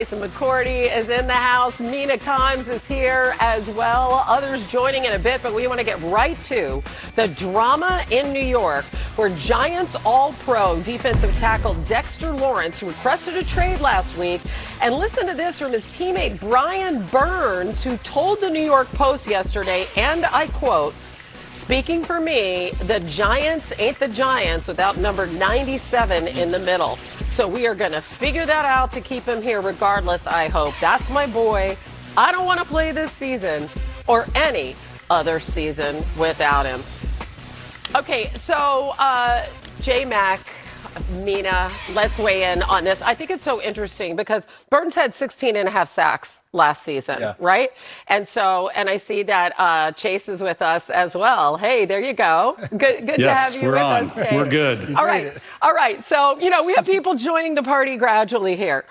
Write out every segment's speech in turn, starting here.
Jason McCourty is in the house. Mina Kimes is here as well. Others joining in a bit, but we want to get right to the drama in New York, where Giants All-Pro defensive tackle Dexter Lawrence requested a trade last week. And listen to this from his teammate Brian Burns, who told the New York Post yesterday, and I quote, "Speaking for me, the Giants ain't the Giants without number 97 in the middle." So we are going to figure that out to keep him here regardless, I hope. That's my boy. I don't want to play this season or any other season without him. Okay, so J-Mac, Mina, let's weigh in on this. I think it's so interesting because Burns had 16 and a half sacks last season, right? And I see that Chase is with us as well. Hey, there you go. Good to have you with us, Chase. We're good. All right. So, we have people joining the party gradually here.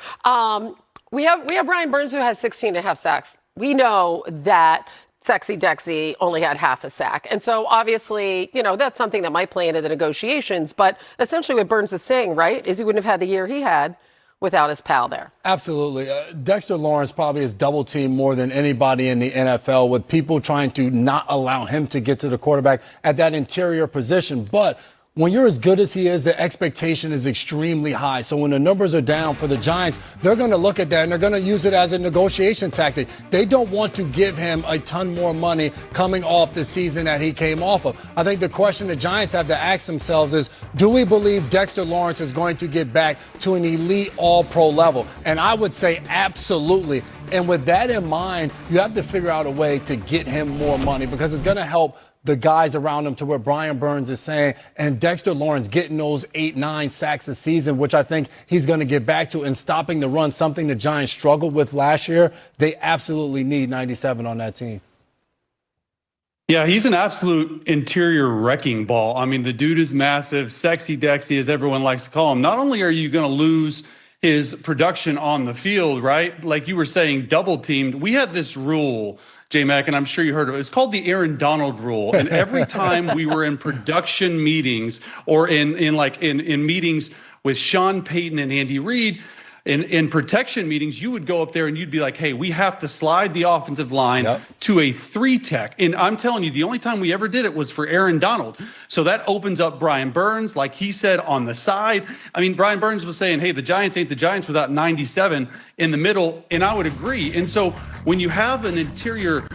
We have Brian Burns, who has 16 and a half sacks. We know that Sexy Dexy only had half a sack. And so obviously, that's something that might play into the negotiations. But essentially what Burns is saying, right, is he wouldn't have had the year he had without his pal there. Absolutely. Dexter Lawrence probably is double teamed more than anybody in the NFL, with people trying to not allow him to get to the quarterback at that interior position. But when you're as good as he is, the expectation is extremely high. So when the numbers are down for the Giants, they're going to look at that and they're going to use it as a negotiation tactic. They don't want to give him a ton more money coming off the season that he came off of. I think the question the Giants have to ask themselves is, do we believe Dexter Lawrence is going to get back to an elite all-pro level? And I would say absolutely. And with that in mind, you have to figure out a way to get him more money, because it's going to help the guys around him, to what Brian Burns is saying, and Dexter Lawrence getting those 8-9 sacks a season, which I think he's going to get back to, and stopping the run, something the Giants struggled with last year. They absolutely need 97 on that team. Yeah, he's an absolute interior wrecking ball. I mean, the dude is massive, Sexy Dexy, as everyone likes to call him. Not only are you going to lose his production on the field, right? Like you were saying, double teamed. We had this rule, J-Mac, and I'm sure you heard of it. It's called the Aaron Donald rule. And every time we were in production meetings or in meetings with Sean Payton and Andy Reid, in protection meetings, you would go up there and you'd be like, hey, we have to slide the offensive line to a 3-tech. And I'm telling you, the only time we ever did it was for Aaron Donald. So that opens up Brian Burns, like he said, on the side. I mean, Brian Burns was saying, hey, the Giants ain't the Giants without 97 in the middle. And I would agree. And so when you have an interior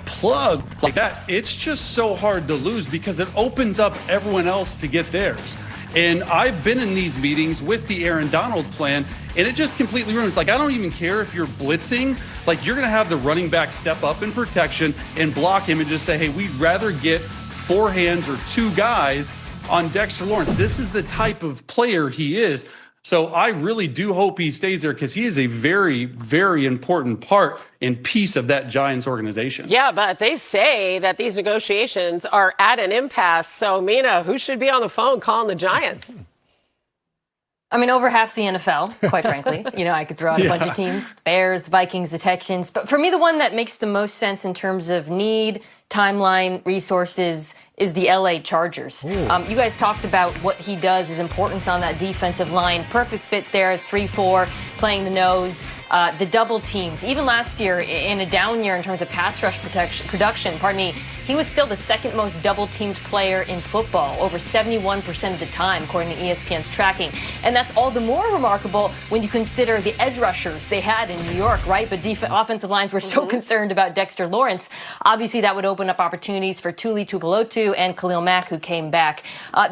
plug like that, it's just so hard to lose, because it opens up everyone else to get theirs. And I've been in these meetings with the Aaron Donald plan, and it just completely ruins. I don't even care if you're blitzing. You're going to have the running back step up in protection and block him and just say, hey, we'd rather get 4 hands or 2 guys on Dexter Lawrence. This is the type of player he is. So I really do hope he stays there, because he is a very, very important part and piece of that Giants organization. Yeah, but they say that these negotiations are at an impasse. So, Mina, who should be on the phone calling the Giants? I mean, over half the NFL, quite frankly. I could throw out a bunch of teams: Bears, Vikings, the Texans. But for me, the one that makes the most sense in terms of need, timeline, resources is the LA Chargers. You guys talked about what he does, his importance on that defensive line. Perfect fit there, 3-4, playing the nose. The double teams, even last year in a down year in terms of pass rush production, he was still the second most double teamed player in football, over 71% of the time, according to ESPN's tracking. And that's all the more remarkable when you consider the edge rushers they had in New York, right? But offensive lines were so concerned about Dexter Lawrence. Obviously, that would open up opportunities for Tuli Tuipulotu and Khalil Mack, who came back.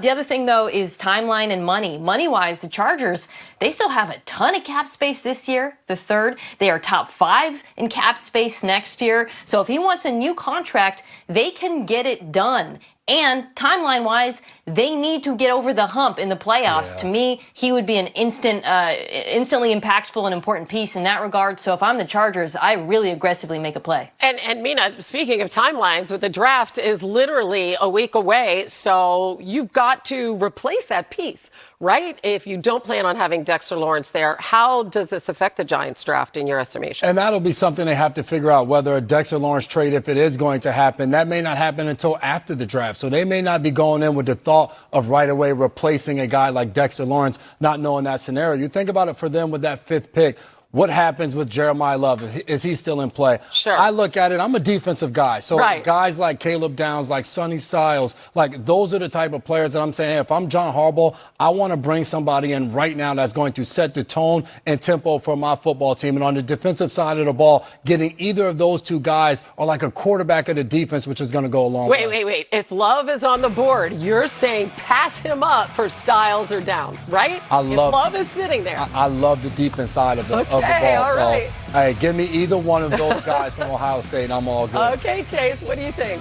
The other thing, though, is timeline and money. Money-wise, the Chargers, they still have a ton of cap space this year, the third. They are top 5 in cap space next year. So if he wants a new contract, they can get it done. And timeline-wise, they need to get over the hump in the playoffs. Yeah. To me, he would be an instantly impactful and important piece in that regard. So if I'm the Chargers, I really aggressively make a play. And Mina, speaking of timelines, with the draft is literally a week away, so you've got to replace that piece, right? If you don't plan on having Dexter Lawrence there, how does this affect the Giants draft in your estimation? And that'll be something they have to figure out, whether a Dexter Lawrence trade, if it is going to happen, that may not happen until after the draft. So they may not be going in with the thought of right away replacing a guy like Dexter Lawrence, not knowing that scenario. You think about it for them with that 5th pick. what happens with Jeremiah Love? Is he still in play? Sure. I look at it, I'm a defensive guy. So guys like Caleb Downs, like Sonny Styles, like those are the type of players that I'm saying, hey, if I'm John Harbaugh, I want to bring somebody in right now that's going to set the tone and tempo for my football team. And on the defensive side of the ball, getting either of those two guys are like a quarterback of the defense, which is going to go a long way. Wait. If Love is on the board, you're saying pass him up for Styles or Downs, right? If Love is sitting there. I love the defense side of the ball. All right. So, hey, give me either one of those guys from Ohio State, and I'm all good. Okay, Chase, what do you think?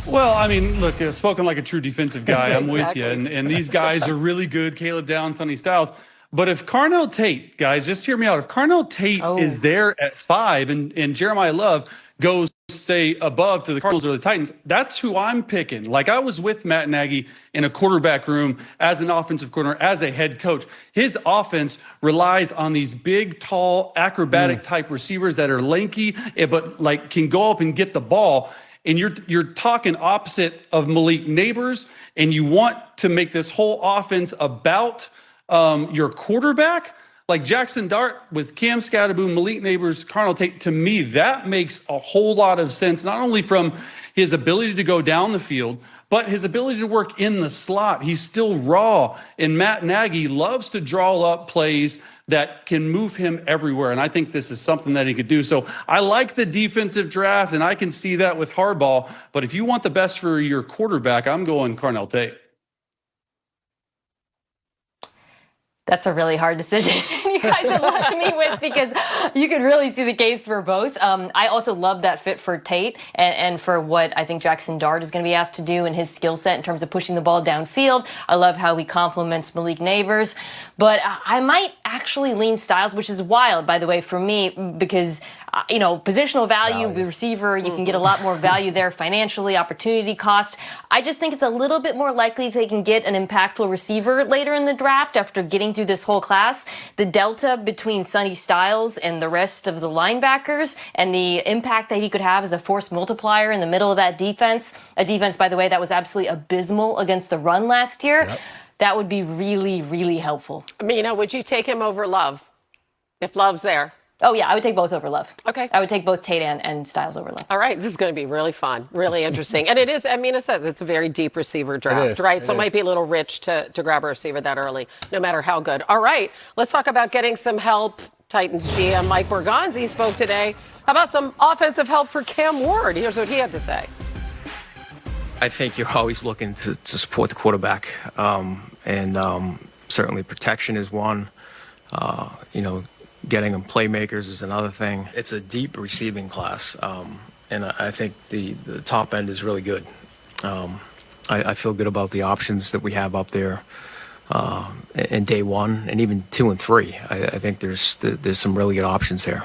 Well, I mean, look, spoken like a true defensive guy, I'm with you. Exactly. And these guys are really good, Caleb Downs, Sonny Styles. But if Carnell Tate, guys, just hear me out. If Carnell Tate is there at 5 and Jeremiah Love goes, say, above to the Cardinals or the Titans, that's who I'm picking. Like, I was with Matt Nagy in a quarterback room as an offensive coordinator, as a head coach. His offense relies on these big, tall, acrobatic type receivers that are lanky, but like can go up and get the ball. And you're talking opposite of Malik Neighbors, and you want to make this whole offense about your quarterback. Like Jackson Dart with Cam Scatterboom, Malik Neighbors, Carnell Tate, to me, that makes a whole lot of sense, not only from his ability to go down the field, but his ability to work in the slot. He's still raw, and Matt Nagy loves to draw up plays that can move him everywhere, and I think this is something that he could do. So I like the defensive draft, and I can see that with Harbaugh, but if you want the best for your quarterback, I'm going Carnell Tate. That's a really hard decision you guys have left me with, because you could really see the case for both. I also love that fit for Tate and for what I think Jackson Dart is going to be asked to do in his skill set in terms of pushing the ball downfield. I love how he complements Malik Neighbors. But I might actually lean Styles, which is wild, by the way, for me, because, positional value, the receiver, you can get a lot more value there financially, opportunity cost. I just think it's a little bit more likely they can get an impactful receiver later in the draft after getting through this whole class. The delta between Sonny Styles and the rest of the linebackers and the impact that he could have as a force multiplier in the middle of that defense, a defense, by the way, that was absolutely abysmal against the run last year, that would be really, really helpful. Mina, would you take him over Love if Love's there? Oh, yeah, I would take both over Love. Okay. I would take both Tate and Styles over Love. All right, this is going to be really fun, really interesting. And it is, Mina says, it's a very deep receiver draft, right? So it might be a little rich to grab a receiver that early, no matter how good. All right, let's talk about getting some help. Titans GM Mike Borgonzi spoke today. How about some offensive help for Cam Ward? Here's what he had to say. I think you're always looking to support the quarterback. Certainly protection is one. Getting them playmakers is another thing. It's a deep receiving class, and I think the top end is really good. I feel good about the options that we have up there in day 1 and even 2 and 3. I think there's some really good options here.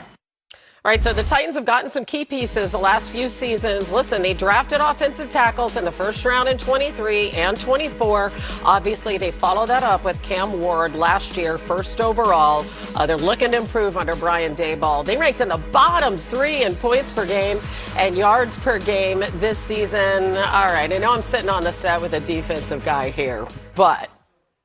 All right, so the Titans have gotten some key pieces the last few seasons. Listen, they drafted offensive tackles in the first round in 23 and 24. Obviously, they follow that up with Cam Ward last year, first overall. They're looking to improve under Brian Daboll. They ranked in the bottom 3 in points per game and yards per game this season. All right, I know I'm sitting on the set with a defensive guy here, but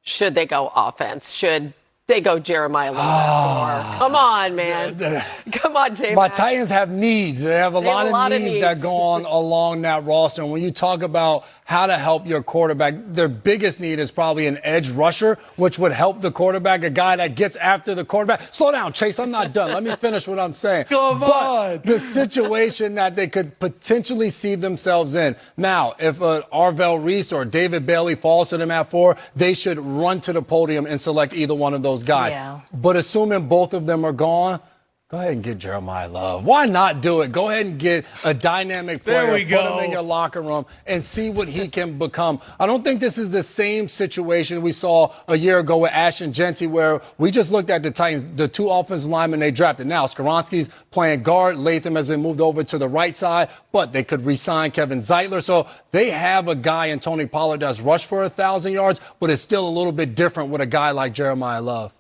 should they go offense? Should they go Jeremiah Lawrence? Come on, man. Come on, J-Mac. My Titans have needs. They have a lot of needs that go on along that roster. And when you talk about how to help your quarterback, their biggest need is probably an edge rusher, which would help the quarterback, a guy that gets after the quarterback. Slow down, Chase. I'm not done. Let me finish what I'm saying. Come on. The situation that they could potentially see themselves in. Now, if Arvell Reese or David Bailey falls to them at 4, they should run to the podium and select either one of those guys. Yeah. But assuming both of them are gone, go ahead and get Jeremiah Love. Why not do it? Go ahead and get a dynamic player, put him in your locker room, and see what he can become. I don't think this is the same situation we saw a year ago with Ashton Genty, where we just looked at the Titans, the 2 offensive linemen they drafted. Now, Skoronski's playing guard. Latham has been moved over to the right side, but they could re-sign Kevin Zeitler. So they have a guy in Tony Pollard that's rushed for 1,000 yards, but it's still a little bit different with a guy like Jeremiah Love.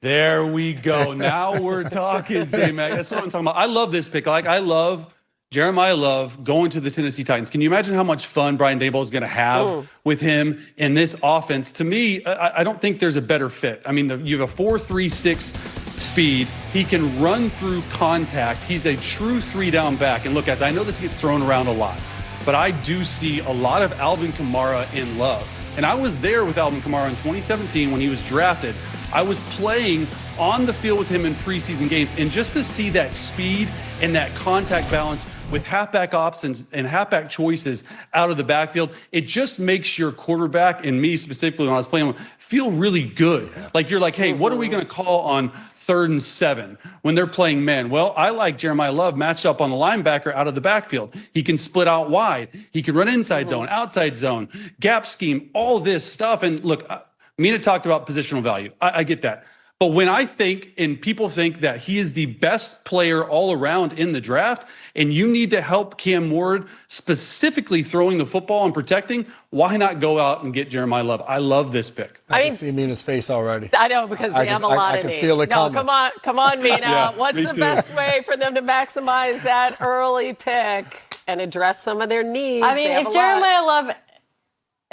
There we go. Now we're talking, J-Mac. That's what I'm talking about. I love this pick. I love Jeremiah Love going to the Tennessee Titans. Can you imagine how much fun Brian Daboll is going to have with him in this offense? To me, I don't think there's a better fit. I mean, you have a 4-3-6 speed. He can run through contact. He's a true 3-down back. And look, guys, I know this gets thrown around a lot, but I do see a lot of Alvin Kamara in love. And I was there with Alvin Kamara in 2017 when he was drafted. I was playing on the field with him in preseason games. And just to see that speed and that contact balance with halfback options and halfback choices out of the backfield, it just makes your quarterback, and me specifically when I was playing him, feel really good. Like you're like, hey, what are we going to call on 3rd and 7 when they're playing men? Well, I like Jeremiah Love matched up on the linebacker out of the backfield. He can split out wide. He can run inside zone, outside zone, gap scheme, all this stuff. And look, Mina talked about positional value. I get that. But when I think, and people think that he is the best player all around in the draft, and you need to help Cam Ward specifically throwing the football and protecting, why not go out and get Jeremiah Love? I love this pick. I can see Mina's face already. I know, because they have a lot of needs. I can feel it coming. Come on, Mina. Yeah, What's the best way for them to maximize that early pick and address some of their needs? I mean, if Jeremiah Love...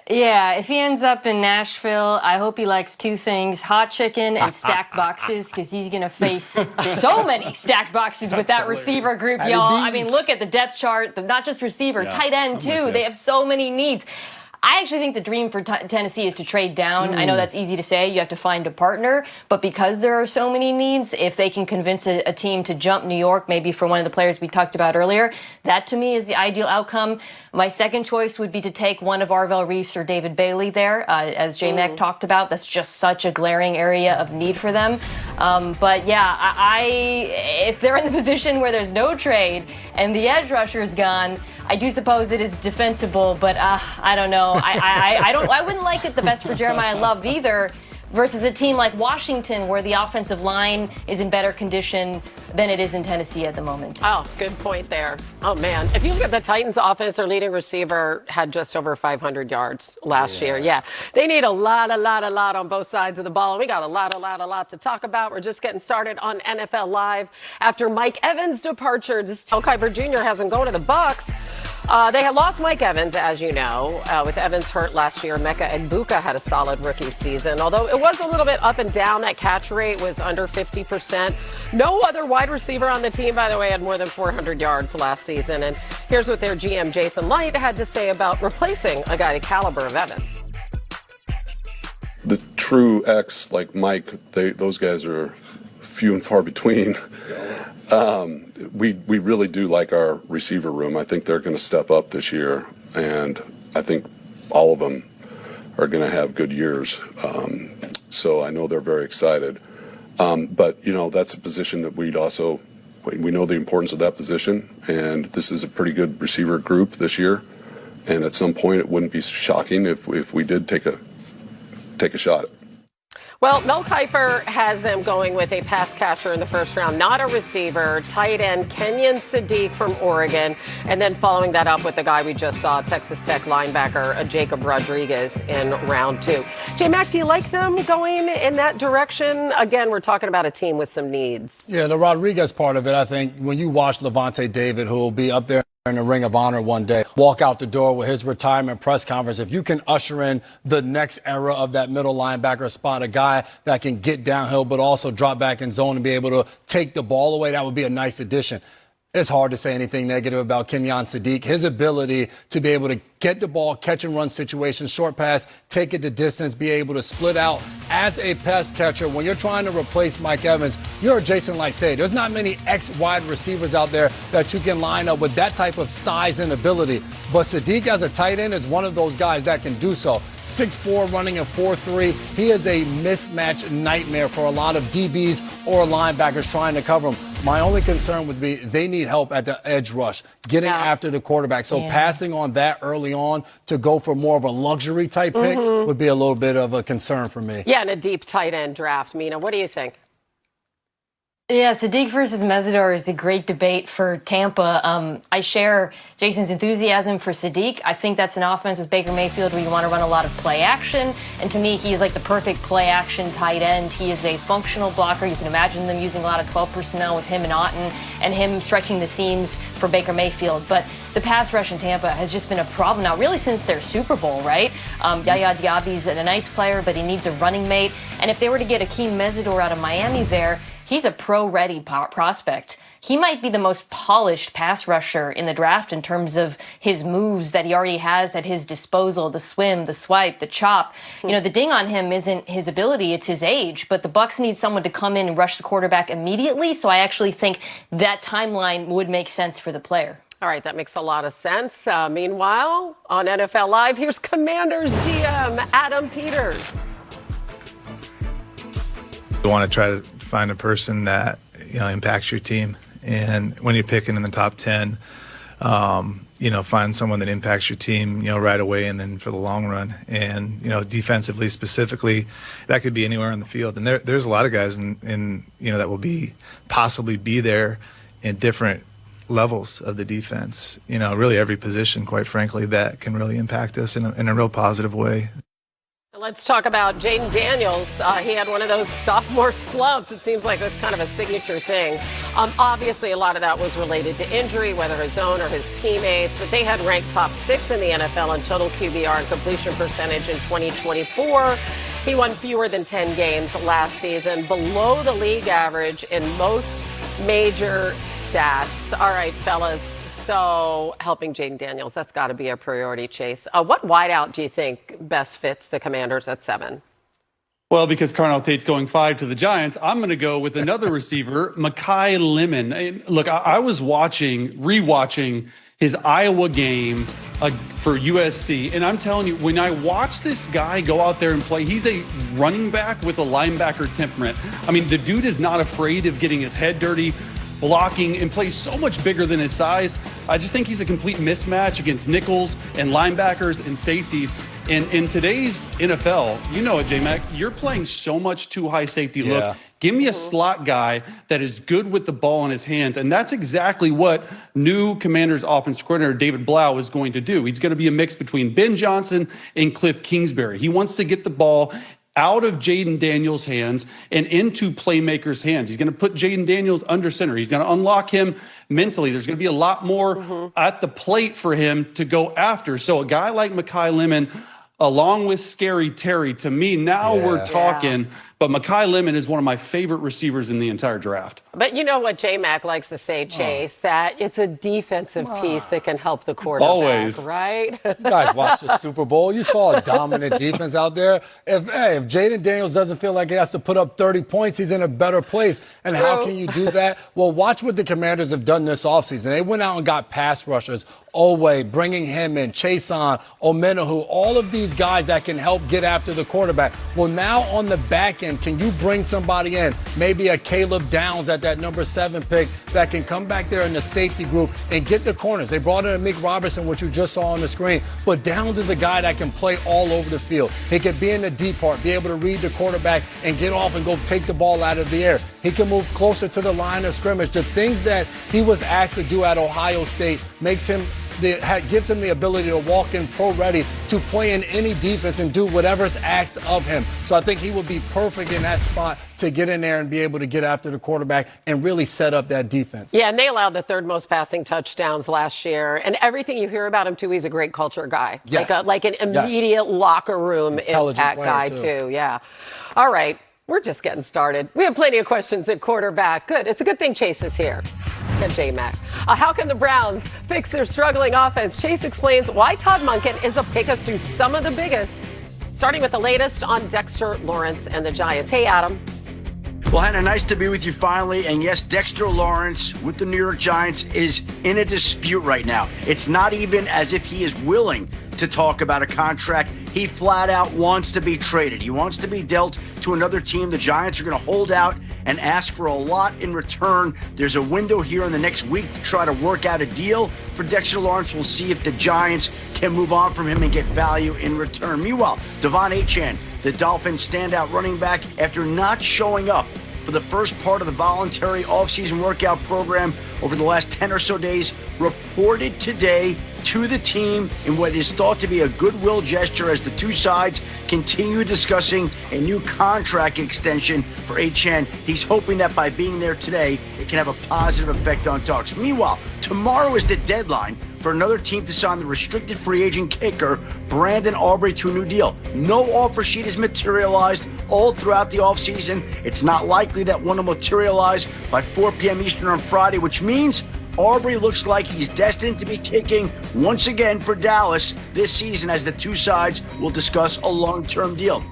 Yeah, if he ends up in Nashville, I hope he likes 2 things, hot chicken and stacked boxes, because he's going to face so many stacked boxes with that receiver group, y'all. I mean, look at the depth chart, not just receiver, tight end, too. They have so many needs. I actually think the dream for Tennessee is to trade down. I know that's easy to say. You have to find a partner. But because there are so many needs, if they can convince a team to jump New York, maybe for one of the players we talked about earlier, that to me is the ideal outcome. My second choice would be to take one of Arvell Reese or David Bailey there, as J-Mac talked about. That's just such a glaring area of need for them. But yeah, if they're in the position where there's no trade and the edge rusher is gone, I do suppose it is defensible, but I don't know. I wouldn't like it the best for Jeremiah Love either, versus a team like Washington where the offensive line is in better condition than it is in Tennessee at the moment. Oh, good point there. Oh, man. If you look at the Titans' offense, their leading receiver had just over 500 yards last year. Yeah. They need a lot on both sides of the ball. And we got a lot to talk about. We're just getting started on NFL Live after Mike Evans' departure. Mel Kiper Jr. hasn't gone to the Bucs. They had lost Mike Evans, as you know. With Evans hurt last year, Mecca Egbuka had a solid rookie season. Although it was a little bit up and down, that catch rate was under 50%. No other wide receiver on the team, by the way, had more than 400 yards last season. And here's what their GM, Jason Light, had to say about replacing a guy the caliber of Evans. The true X like Mike, those guys are few and far between. We really do like our receiver room. I think they're going to step up this year, and I think all of them are going to have good years. So I know they're very excited. But, you know, that's a position that we know the importance of that position, and this is a pretty good receiver group this year. And at some point, it wouldn't be shocking if we did take a shot. Well, Mel Kiper has them going with a pass catcher in the first round, not a receiver, tight end Kenyon Sadiq from Oregon, and then following that up with the guy we just saw, Texas Tech linebacker Jacob Rodriguez in round 2. J-Mac, do you like them going in that direction? Again, we're talking about a team with some needs. Yeah, the Rodriguez part of it, I think, when you watch Levante David, who will be up there in the Ring of Honor one day, walk out the door with his retirement press conference. If you can usher in the next era of that middle linebacker spot, a guy that can get downhill but also drop back in zone and be able to take the ball away, that would be a nice addition. It's hard to say anything negative about Kenyon Sadiq. His ability to be able to get the ball, catch and run situations, short pass, take it to distance, be able to split out as a pass catcher. When you're trying to replace Mike Evans, you're Jason Light said, there's not many ex-wide receivers out there that you can line up with that type of size and ability. But Sadiq as a tight end is one of those guys that can do so. 6'4", running a 4'3". He is a mismatch nightmare for a lot of DBs or linebackers trying to cover him. My only concern would be they need help at the edge rush, getting after the quarterback. So passing on that early on to go for more of a luxury type pick would be a little bit of a concern for me. Yeah, in a deep tight end draft. Mina, what do you think? Yeah, Sadiq versus Mesidor is a great debate for Tampa. I share Jason's enthusiasm for Sadiq. I think that's an offense with Baker Mayfield where you want to run a lot of play action. And to me, he is like the perfect play action tight end. He is a functional blocker. You can imagine them using a lot of 12 personnel with him and Otten and him stretching the seams for Baker Mayfield. But the pass rush in Tampa has just been a problem now, really since their Super Bowl, right? Yaya Diaby's a nice player, but he needs a running mate. And if they were to get Akeem Mesidor out of Miami there, he's a pro-ready prospect. He might be the most polished pass rusher in the draft in terms of his moves that he already has at his disposal, the swim, the swipe, the chop. You know, the ding on him isn't his ability, it's his age, but the Bucs need someone to come in and rush the quarterback immediately, so I actually think that timeline would make sense for the player. All right, that makes a lot of sense. Meanwhile, on NFL Live, here's Commanders GM Adam Peters. You want to try to find a person that, you know, impacts your team. And when you're picking in the top 10, you know, find someone that impacts your team, you know, right away and then for the long run. And, you know, defensively specifically, that could be anywhere on the field. And there's a lot of guys in you know, that will possibly be there in different levels of the defense, you know, really every position, quite frankly, that can really impact us in a real positive way. Let's talk about Jaden Daniels. He had one of those sophomore slumps. It seems like that's kind of a signature thing. Obviously, a lot of that was related to injury, whether his own or his teammates, but they had ranked top 6 in the NFL in total QBR and completion percentage in 2024. He won fewer than 10 games last season, below the league average in most major stats. All right, fellas. So helping Jaden Daniels, that's got to be a priority, Chase. What wideout do you think best fits the Commanders at 7? Well, because Carnell Tate's going 5 to the Giants, I'm going to go with another receiver, Mekhi Lemon. Look, I was rewatching his Iowa game for USC, and I'm telling you, when I watch this guy go out there and play, he's a running back with a linebacker temperament. I mean, the dude is not afraid of getting his head dirty, blocking, and plays so much bigger than his size. I just think he's a complete mismatch against nickels and linebackers and safeties. And in today's NFL, you know it, J-Mac, you're playing so much too high safety look. Give me a slot guy that is good with the ball in his hands. And that's exactly what new Commanders offensive coordinator David Blau is going to do. He's going to be a mix between Ben Johnson and Cliff Kingsbury. He wants to get the ball out of Jaden Daniels' hands and into playmakers' hands. He's going to put Jaden Daniels under center. He's going to unlock him mentally. There's going to be a lot more at the plate for him to go after. So a guy like Mekhi Lemon, along with Scary Terry, to me, now we're talking. But Mekhi Lemon is one of my favorite receivers in the entire draft. But you know what J-Mac likes to say, Chase, that it's a defensive piece that can help the quarterback. Always. Right? You guys watched the Super Bowl. You saw a dominant defense out there. If Jaden Daniels doesn't feel like he has to put up 30 points, he's in a better place. And how can you do that? Well, watch what the Commanders have done this offseason. They went out and got pass rushers. Oweh, bringing him in, Chason, Omenahu, all of these guys that can help get after the quarterback. Well, now on the back end, can you bring somebody in, maybe a Caleb Downs at that number 7 pick that can come back there in the safety group and get the corners? They brought in Amik Robertson, which you just saw on the screen, but Downs is a guy that can play all over the field. He can be in the deep part, be able to read the quarterback and get off and go take the ball out of the air. He can move closer to the line of scrimmage. The things that he was asked to do at Ohio State gives him the ability to walk in pro-ready to play in any defense and do whatever's asked of him. So I think he would be perfect in that spot to get in there and be able to get after the quarterback and really set up that defense. Yeah, and they allowed the 3rd most passing touchdowns last year. And everything you hear about him, too, he's a great culture guy. Yes. Like an immediate locker room impact guy, too. Yeah. All right. We're just getting started. We have plenty of questions at quarterback. Good. It's a good thing Chase is here. Good, J-Mac. How can the Browns fix their struggling offense? Chase explains why Todd Monken is take us through some of the biggest, starting with the latest on Dexter Lawrence and the Giants. Hey, Adam. Well, Hannah, nice to be with you finally. And yes, Dexter Lawrence with the New York Giants is in a dispute right now. It's not even as if he is willing to talk about a contract. He flat out wants to be traded. He wants to be dealt to another team. The Giants are going to hold out and ask for a lot in return. There's a window here in the next week to try to work out a deal for Dexter Lawrence. We'll see if the Giants can move on from him and get value in return. Meanwhile, Devon Achane, the Dolphins' standout running back, after not showing up for the first part of the voluntary offseason workout program over the last 10 or so days, reported today to the team in what is thought to be a goodwill gesture as the two sides continue discussing a new contract extension for Achane. He's hoping that by being there today, it can have a positive effect on talks. Meanwhile, tomorrow is the deadline for another team to sign the restricted free agent kicker Brandon Aubrey to a new deal. No offer sheet is materialized. all throughout the offseason. It's not likely that one will materialize by 4 p.m. Eastern on Friday, which means Aubrey looks like he's destined to be kicking once again for Dallas this season, as the two sides will discuss a long-term deal.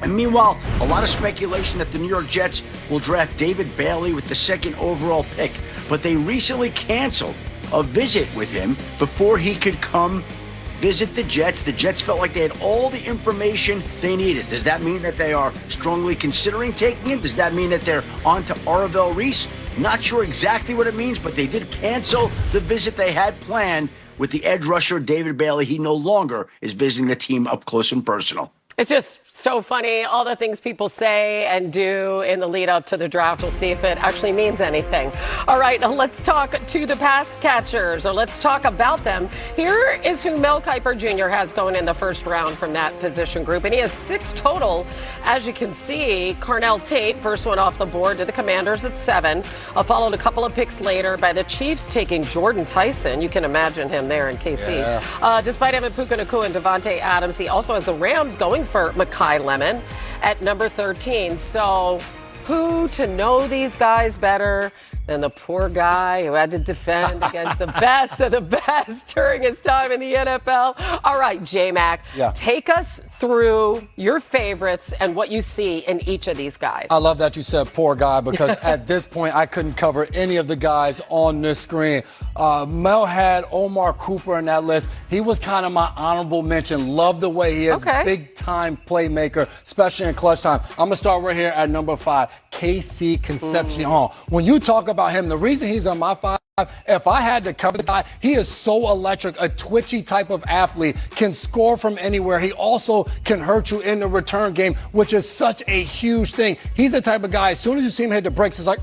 And meanwhile, a lot of speculation that the New York Jets will draft David Bailey with the 2nd overall pick, but they recently canceled a visit with him before he could come visit the Jets. The Jets felt like they had all the information they needed. Does that mean that they are strongly considering taking him? Does that mean that they're on to Arvell Reese? Not sure exactly what it means, but they did cancel the visit they had planned with the edge rusher David Bailey. He no longer is visiting the team up close and personal. It's just so funny, all the things people say and do in the lead up to the draft. We'll see if it actually means anything. All right, now let's talk to the pass catchers, or let's talk about them. Here is who Mel Kiper Jr. has going in the first round from that position group, and he has 6 total. As you can see, Carnell Tate, first one off the board to the Commanders at 7, followed a couple of picks later by the Chiefs taking Jordan Tyson. You can imagine him there in KC. Yeah. Despite having Puka Nacua and Devontae Adams, he also has the Rams going for Mekhi Lemon at number 13. So who to know these guys better than the poor guy who had to defend against the best of the best during his time in the NFL? All right, J-Mac, take us through your favorites and what you see in each of these guys. I love that you said poor guy, because at this point I couldn't cover any of the guys on this screen. Mel had Omar Cooper in that list. He was kind of my honorable mention. Love the way he is. Big time playmaker, especially in clutch time. I'm going to start right here at number 5, KC Concepcion. When you talk about him, the reason he's on my 5, if I had to cover this guy, he is so electric, a twitchy type of athlete, can score from anywhere. He also can hurt you in the return game, which is such a huge thing. He's the type of guy, as soon as you see him hit the brakes, it's like,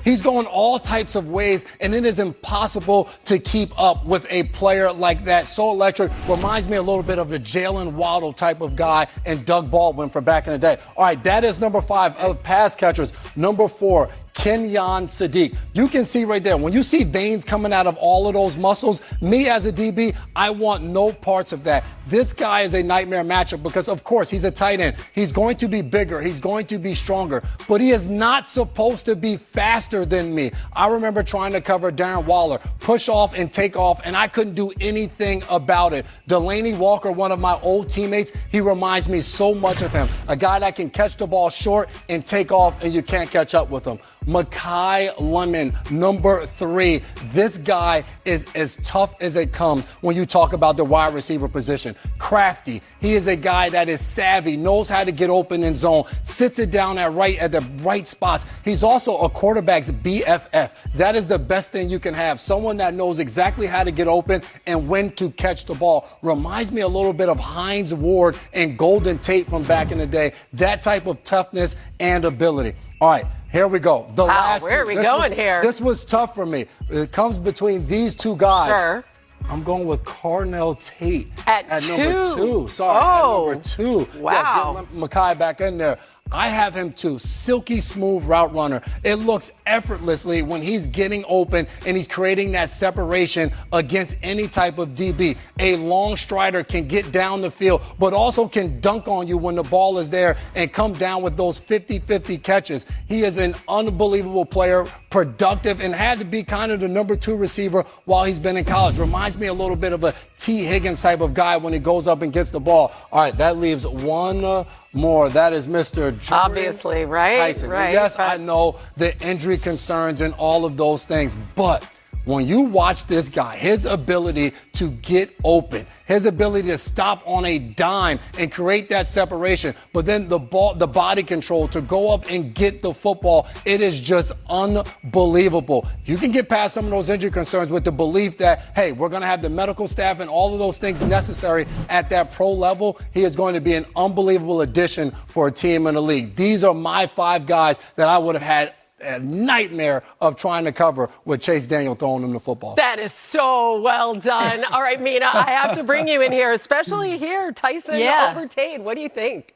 he's going all types of ways, and it is impossible to keep up with a player like that. So electric. Reminds me a little bit of the Jalen Waddle type of guy and Doug Baldwin from back in the day. All right, that is number 5 of pass catchers. Number 4, Kenyon Sadiq. You can see right there, when you see veins coming out of all of those muscles, me as a DB, I want no parts of that. This guy is a nightmare matchup because, of course, he's a tight end. He's going to be bigger. He's going to be stronger. But he is not supposed to be faster than me. I remember trying to cover Darren Waller, push off and take off, and I couldn't do anything about it. Delaney Walker, one of my old teammates, he reminds me so much of him. A guy that can catch the ball short and take off, and you can't catch up with him. Mekhi Lemon, number 3. This guy is as tough as it comes when you talk about the wide receiver position. Crafty. He is a guy that is savvy, knows how to get open in zone, sits it down at the right spots. He's also a quarterback's BFF. That is the best thing you can have. Someone that knows exactly how to get open and when to catch the ball. Reminds me a little bit of Hines Ward and Golden Tate from back in the day. That type of toughness and ability. All right. Here we go. Where are we going here? This was tough for me. It comes between these two guys. Sure. I'm going with Carnell Tate at number 2. Sorry, at number 2. Wow. Yes, get Mekhi back in there. I have him too. Silky smooth route runner. It looks effortlessly when he's getting open and he's creating that separation against any type of DB. A long strider can get down the field, but also can dunk on you when the ball is there and come down with those 50-50 catches. He is an unbelievable player, productive, and had to be kind of the number 2 receiver while he's been in college. Reminds me a little bit of a T. Higgins type of guy when he goes up and gets the ball. All right, that leaves one more. That is Mr. Jordan Obviously, right? Tyson. Right. Yes, I know the injury concerns and all of those things, but when you watch this guy, his ability to get open, his ability to stop on a dime and create that separation, but then the body control to go up and get the football, it is just unbelievable. If you can get past some of those injury concerns with the belief that, hey, we're going to have the medical staff and all of those things necessary at that pro level, he is going to be an unbelievable addition for a team in the league. These are my 5 guys that I would have had a nightmare of trying to cover with Chase Daniel throwing him the football. That is so well done. All right, Mina, I have to bring you in here, especially here, Tyson over Tate. What do you think?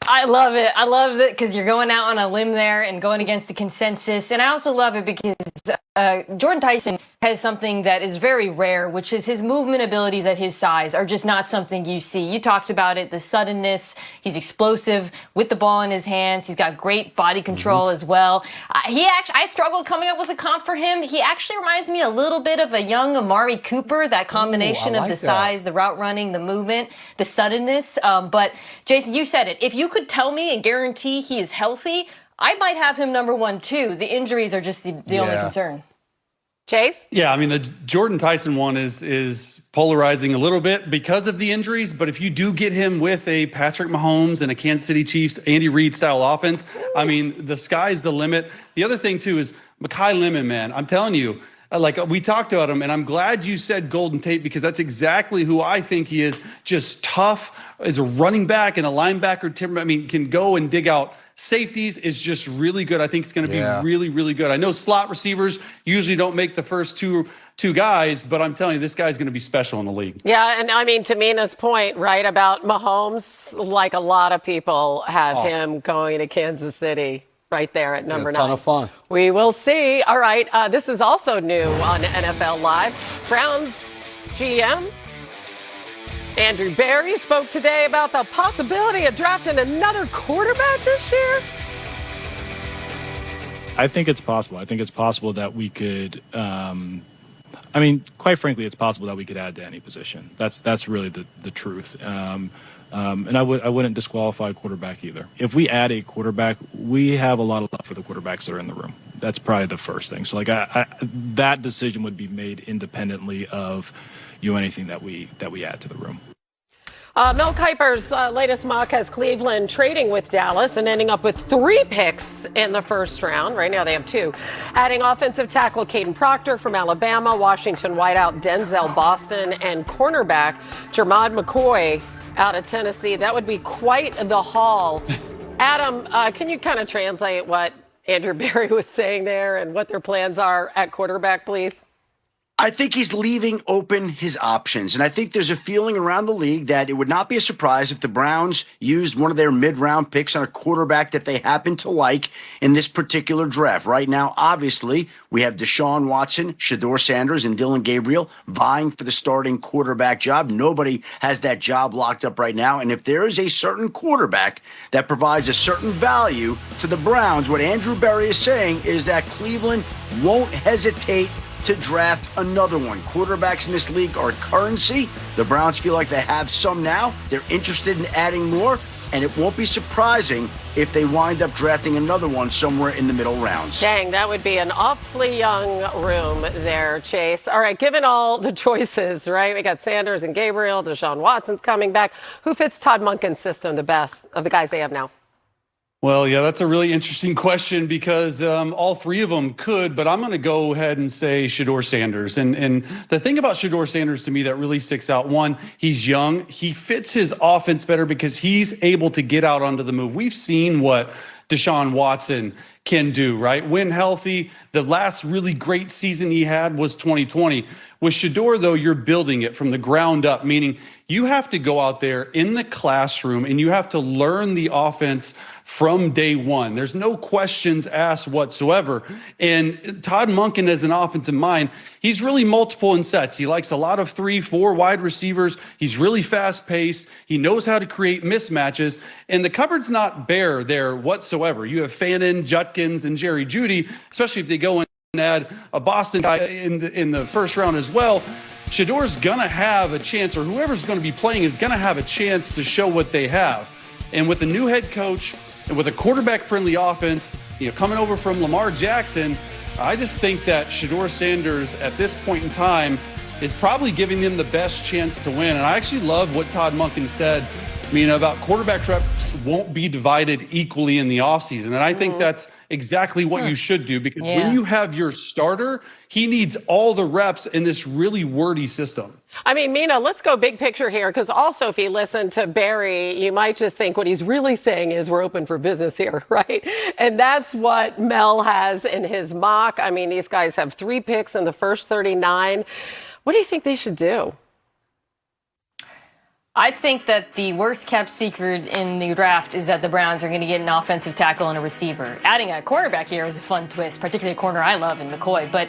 I love it. I love it because you're going out on a limb there and going against the consensus. And I also love it because Jordan Tyson has something that is very rare, which is his movement abilities at his size are just not something you see. You talked about it, the suddenness. He's explosive with the ball in his hands. He's got great body control as well. I struggled coming up with a comp for him. He actually reminds me a little bit of a young Amari Cooper, that combination of the size, the route running, the movement, the suddenness. But Jason, you said it. If you could tell me and guarantee he is healthy, I might have him number 1 too. The injuries are just the only concern. Chase? Yeah, I mean, the Jordan Tyson one is polarizing a little bit because of the injuries, but if you do get him with a Patrick Mahomes and a Kansas City Chiefs, Andy Reid style offense, I mean, the sky's the limit. The other thing too is Mekhi Lemon, man, I'm telling you, like we talked about him, and I'm glad you said Golden Tate because that's exactly who I think he is. Just tough as a running back and a linebacker. I mean, can go and dig out safeties, is just really good. I think it's going to be really, really good. I know slot receivers usually don't make the first two guys, but I'm telling you, this guy's going to be special in the league. Yeah, and I mean, to Mina's point, right, about Mahomes, like a lot of people have him going to Kansas City. Right there at number 9. A ton of fun. We will see. All right. This is also new on NFL Live. Browns GM Andrew Berry spoke today about the possibility of drafting another quarterback this year. I think it's possible. I think it's possible that we could quite frankly, it's possible that we could add to any position. That's really the truth. And I wouldn't disqualify a quarterback either. If we add a quarterback, we have a lot of love for the quarterbacks that are in the room. That's probably the first thing. So that decision would be made independently of anything that we add to the room. Mel Kiper's latest mock has Cleveland trading with Dallas and ending up with 3 picks in the first round. Right now they have 2. Adding offensive tackle Caden Proctor from Alabama, Washington wideout Denzel Boston, and cornerback Jermod McCoy out of Tennessee. That would be quite the haul. Adam, can you kind of translate what Andrew Berry was saying there and what their plans are at quarterback, please? I think he's leaving open his options. And I think there's a feeling around the league that it would not be a surprise if the Browns used one of their mid-round picks on a quarterback that they happen to like in this particular draft. Right now, obviously, we have Deshaun Watson, Shedeur Sanders, and Dylan Gabriel vying for the starting quarterback job. Nobody has that job locked up right now. And if there is a certain quarterback that provides a certain value to the Browns, what Andrew Berry is saying is that Cleveland won't hesitate to draft another one. Quarterbacks in this league are currency. The Browns feel like they have some now. They're interested in adding more, and it won't be surprising if they wind up drafting another one somewhere in the middle rounds. Dang, that would be an awfully young room there, Chase. All right, given all the choices, right? We got Sanders and Gabriel, Deshaun Watson's coming back. Who fits Todd Monken's system the best of the guys they have now? Well, yeah, that's a really interesting question because all 3 of them could, but I'm going to go ahead and say Shedeur Sanders. And the thing about Shedeur Sanders to me that really sticks out, one, he's young. He fits his offense better because he's able to get out onto the move. We've seen what Deshaun Watson can do, right? When healthy, the last really great season he had was 2020. With Shedeur, though, you're building it from the ground up, meaning you have to go out there in the classroom and you have to learn the offense from day one. There's no questions asked whatsoever. And Todd Monken, as an offensive mind, he's really multiple in sets. He likes a lot of 3-4 wide receivers. He's really fast paced. He knows how to create mismatches. And the cupboard's not bare there whatsoever. You have Fannin, Judkins, and Jerry Jeudy, especially if they go in and add a Boston guy in the first round as well. Shedeur's going to have a chance, or whoever's going to be playing is going to have a chance to show what they have. And with the new head coach and with a quarterback-friendly offense, coming over from Lamar Jackson, I just think that Shedeur Sanders at this point in time is probably giving them the best chance to win. And I actually love what Todd Monken said, about quarterback reps won't be divided equally in the offseason. And I think that's exactly what you should do because when you have your starter, he needs all the reps in this really wordy system. Mina, let's go big picture here because also if you listen to Barry, you might just think what he's really saying is we're open for business here, right? And that's what Mel has in his mock. These guys have 3 picks in the first 39. What do you think they should do? I think that the worst kept secret in the draft is that the Browns are going to get an offensive tackle and a receiver. Adding a cornerback here is a fun twist, particularly a corner I love in McCoy. But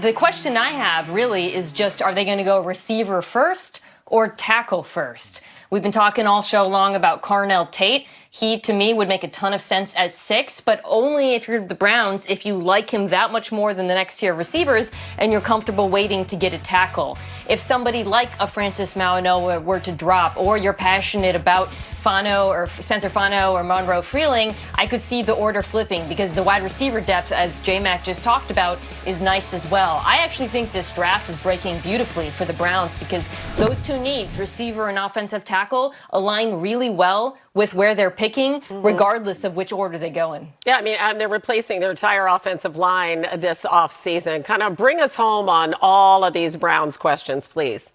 the question I have really is just, are they going to go receiver first or tackle first? We've been talking all show long about Carnell Tate. He, to me, would make a ton of sense at 6, but only if you're the Browns, if you like him that much more than the next tier of receivers and you're comfortable waiting to get a tackle. If somebody like a Francis Mauigoa were to drop, or you're passionate about Fano or Spencer Fano or Monroe Freeling, I could see the order flipping because the wide receiver depth, as J-Mac just talked about, is nice as well. I actually think this draft is breaking beautifully for the Browns because those two needs, receiver and offensive tackle, align really well with where they're picking, regardless of which order they go in. Yeah, I mean, they're replacing their entire offensive line this offseason. Kind of bring us home on all of these Browns questions, please.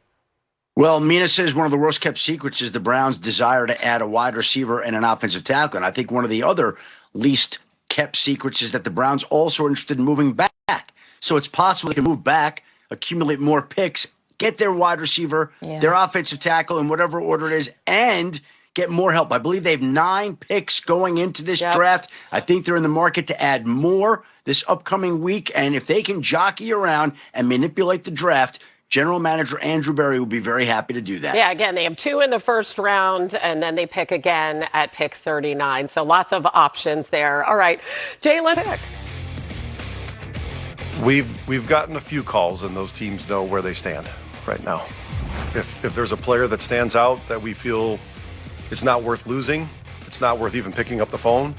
Well, Mina says one of the worst kept secrets is the Browns' desire to add a wide receiver and an offensive tackle. And I think one of the other least kept secrets is that the Browns also are interested in moving back. So it's possible they can move back, accumulate more picks, get their wide receiver, their offensive tackle in whatever order it is, and get more help. I believe they have 9 picks going into this draft. I think they're in the market to add more this upcoming week. And if they can jockey around and manipulate the draft, General Manager Andrew Berry will be very happy to do that. Yeah, again, they have 2 in the first round, and then they pick again at pick 39. So lots of options there. All right, Jalen Pick. We've gotten a few calls, and those teams know where they stand right now. If there's a player that stands out that we feel it's not worth losing, it's not worth even picking up the phone,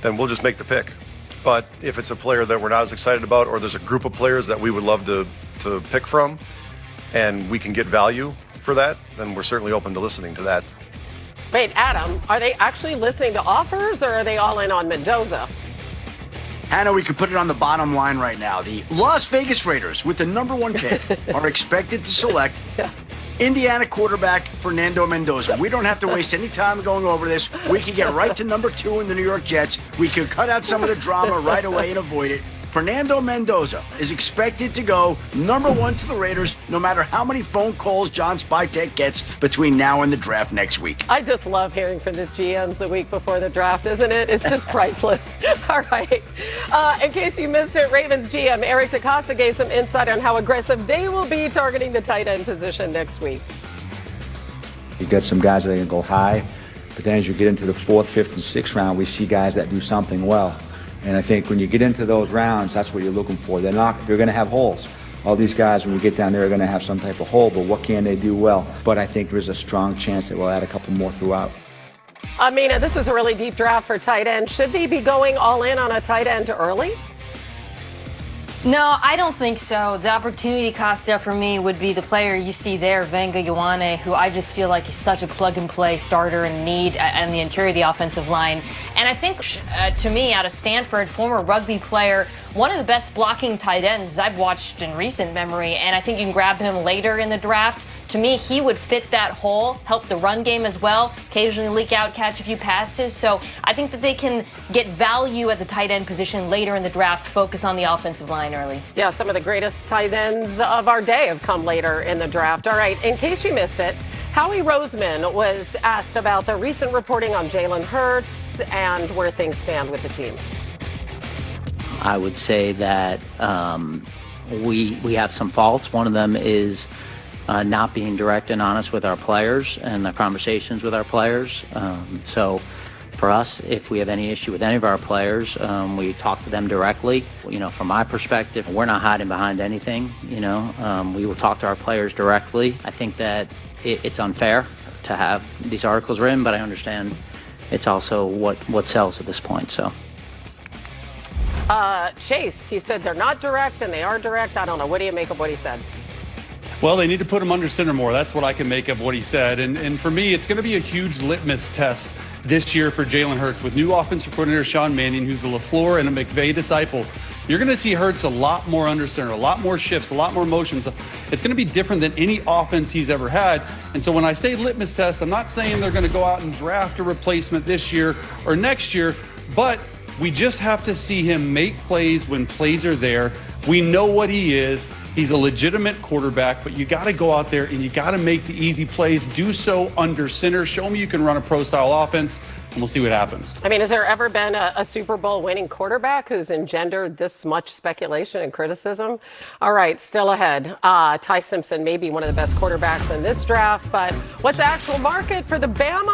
then we'll just make the pick. But if it's a player that we're not as excited about, or there's a group of players that we would love to pick from, and we can get value for that, then we're certainly open to listening to that. Wait, Adam, are they actually listening to offers, or are they all in on Mendoza? Hannah, we can put it on the bottom line right now. The Las Vegas Raiders, with the number 1 pick, are expected to select Indiana quarterback Fernando Mendoza. We don't have to waste any time going over this. We can get right to number 2 in the New York Jets. We could cut out some of the drama right away and avoid it. Fernando Mendoza is expected to go number 1 to the Raiders, no matter how many phone calls John Spytek gets between now and the draft next week. I just love hearing from this GMs the week before the draft, isn't it? It's just priceless. All right. In case you missed it, Ravens GM Eric DeCosta gave some insight on how aggressive they will be targeting the tight end position next week. You got some guys that can go high, but then as you get into the 4th, 5th, and 6th round, we see guys that do something well. And I think when you get into those rounds, that's what you're looking for. They're going to have holes. All these guys, when we get down there, are going to have some type of hole, but what can they do well? But I think there's a strong chance that we'll add a couple more throughout. Mina, this is a really deep draft for tight end. Should they be going all in on a tight end early? No, I don't think so. The opportunity cost there for me would be the player you see there, Venga Ioane, who I just feel like is such a plug-and-play starter and need and the interior of the offensive line. And I think, to me, out of Stanford, former rugby player, one of the best blocking tight ends I've watched in recent memory, and I think you can grab him later in the draft. To me, he would fit that hole, help the run game as well, occasionally leak out, catch a few passes. So I think that they can get value at the tight end position later in the draft, focus on the offensive line early. Yeah, some of the greatest tight ends of our day have come later in the draft. All right, in case you missed it, Howie Roseman was asked about the recent reporting on Jalen Hurts and where things stand with the team. I would say that we have some faults. One of them is not being direct and honest with our players and the conversations with our players. So for us, if we have any issue with any of our players, we talk to them directly. You know, from my perspective, we're not hiding behind anything. You know, we will talk to our players directly. I think that it's unfair to have these articles written, but I understand it's also what sells at this point. So. Chase, he said they're not direct and they are direct. I don't know. What do you make of what he said? Well, they need to put him under center more. That's what I can make of what he said. And for me, it's going to be a huge litmus test this year for Jalen Hurts with new offensive coordinator Sean Mannion, who's a LaFleur and a McVay disciple. You're going to see Hurts a lot more under center, a lot more shifts, a lot more motions. It's going to be different than any offense he's ever had. And so when I say litmus test, I'm not saying they're going to go out and draft a replacement this year or next year, but we just have to see him make plays when plays are there. We know what he is. He's a legitimate quarterback, but you got to go out there and you got to make the easy plays. Do so under center. Show me you can run a pro-style offense, and we'll see what happens. I mean, has there ever been a Super Bowl winning quarterback who's engendered this much speculation and criticism? All right, still ahead. Ty Simpson may be one of the best quarterbacks in this draft, but what's the actual market for the Bama